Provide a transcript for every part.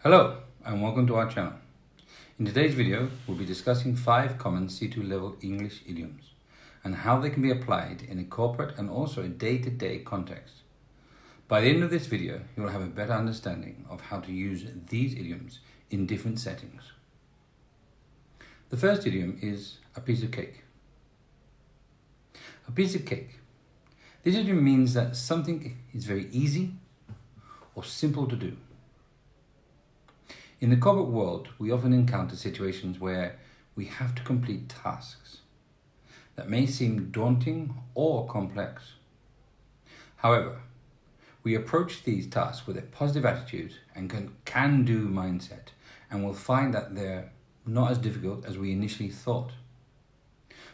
Hello and welcome to our channel. In today's video, we'll be discussing 5 common C2 level English idioms and how they can be applied in a corporate and also a day-to-day context. By the end of this video, you'll have a better understanding of how to use these idioms in different settings. The first idiom is a piece of cake. A piece of cake. This idiom means that something is very easy or simple to do. In the corporate world, we often encounter situations where we have to complete tasks that may seem daunting or complex. However, we approach these tasks with a positive attitude and can-do mindset, and will find that they're not as difficult as we initially thought.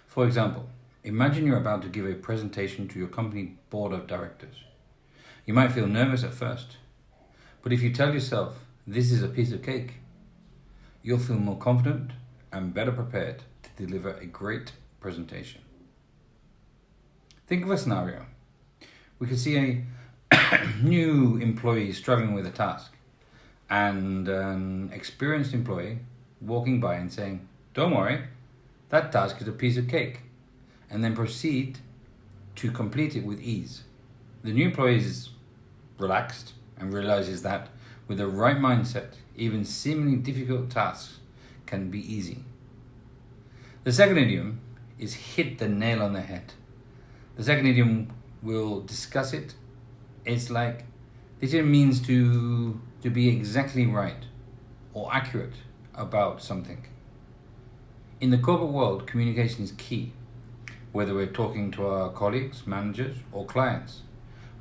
For example, imagine you're about to give a presentation to your company board of directors. You might feel nervous at first, but if you tell yourself, "This is a piece of cake," you'll feel more confident and better prepared to deliver a great presentation. Think of a scenario. We could see a new employee struggling with a task and an experienced employee walking by and saying, "Don't worry, that task is a piece of cake," and then proceed to complete it with ease. The new employee is relaxed and realizes that with the right mindset, even seemingly difficult tasks can be easy. The second idiom is hit the nail on the head. The second idiom, we'll discuss it. It's like, this idiom means to be exactly right or accurate about something. In the corporate world, communication is key. Whether we're talking to our colleagues, managers, or clients,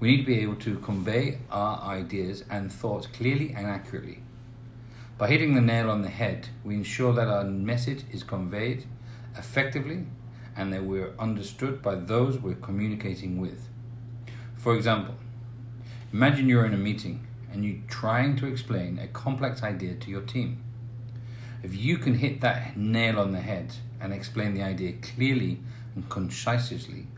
we need to be able to convey our ideas and thoughts clearly and accurately. By hitting the nail on the head, we ensure that our message is conveyed effectively and that we're understood by those we're communicating with. For example, imagine you're in a meeting and you're trying to explain a complex idea to your team. If you can hit that nail on the head and explain the idea clearly and concisely,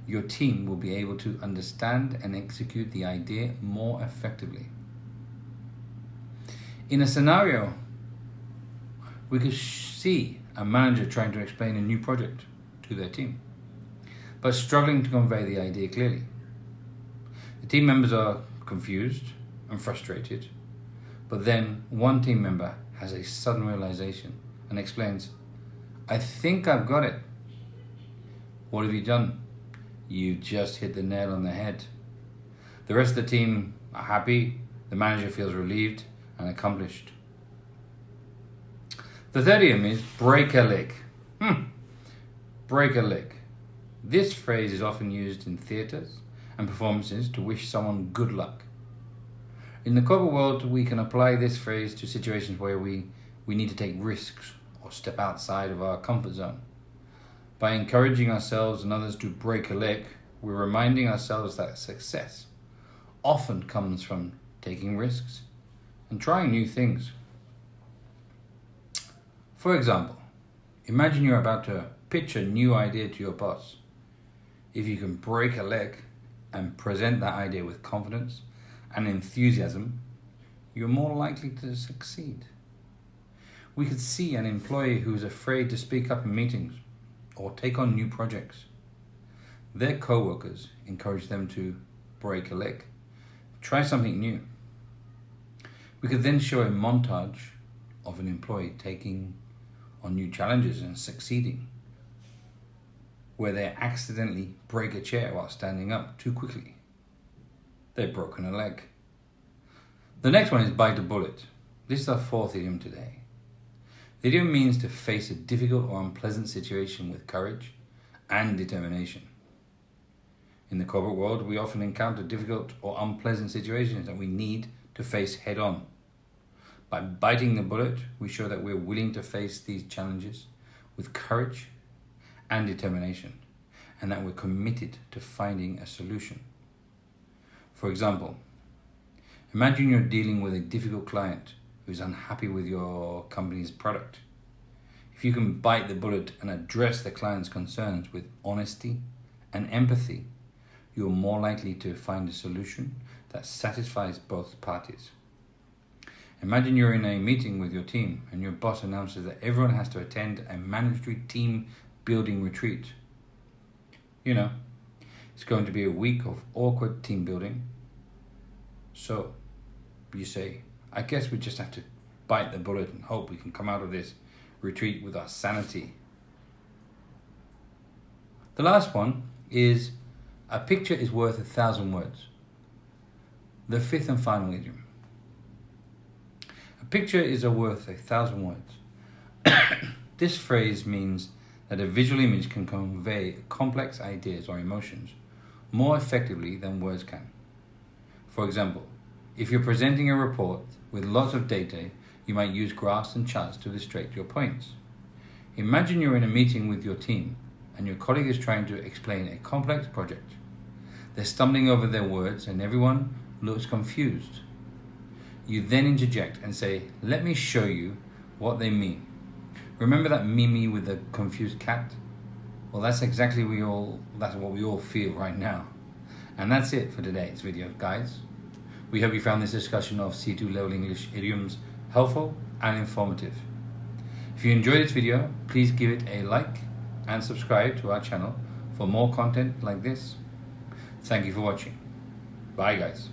your team will be able to understand and execute the idea more effectively. In a scenario, we could see a manager trying to explain a new project to their team, but struggling to convey the idea clearly. The team members are confused and frustrated, but then one team member has a sudden realization and explains, "I think I've got it." What have you done? You just hit the nail on the head. The rest of the team are happy, the manager feels relieved and accomplished. The third idiom is break a leg. Break a leg. This phrase is often used in theatres and performances to wish someone good luck. In the corporate world, we can apply this phrase to situations where we need to take risks or step outside of our comfort zone. By encouraging ourselves and others to break a leg, we're reminding ourselves that success often comes from taking risks and trying new things. For example, imagine you're about to pitch a new idea to your boss. If you can break a leg and present that idea with confidence and enthusiasm, you're more likely to succeed. We could see an employee who is afraid to speak up in meetings or take on new projects. Their co-workers encourage them to break a leg, try something new. We could then show a montage of an employee taking on new challenges and succeeding, where they accidentally break a chair while standing up too quickly. They've broken a leg. The next one is bite a bullet. This is our fourth idiom today. The idiom means to face a difficult or unpleasant situation with courage and determination. In the corporate world, we often encounter difficult or unpleasant situations that we need to face head on. By biting the bullet, we show that we're willing to face these challenges with courage and determination, and that we're committed to finding a solution. For example, imagine you're dealing with a difficult client who's unhappy with your company's product. If you can bite the bullet and address the client's concerns with honesty and empathy, you're more likely to find a solution that satisfies both parties. Imagine you're in a meeting with your team and your boss announces that everyone has to attend a mandatory team building retreat. You know, it's going to be a week of awkward team building. So, you say, I guess we just have to bite the bullet and hope we can come out of this retreat with our sanity. The last one is, a picture is worth 1,000 words. The fifth and final idiom. A picture is worth 1,000 words. This phrase means that a visual image can convey complex ideas or emotions more effectively than words can. For example, if you're presenting a report with lots of data, you might use graphs and charts to illustrate your points. Imagine you're in a meeting with your team and your colleague is trying to explain a complex project. They're stumbling over their words and everyone looks confused. You then interject and say, let me show you what they mean. Remember that Mimi with the confused cat? Well, that's exactly what we all feel right now. And that's it for today's video, guys. We hope you found this discussion of C2 level English idioms helpful and informative. If you enjoyed this video, please give it a like and subscribe to our channel for more content like this. Thank you for watching. Bye, guys.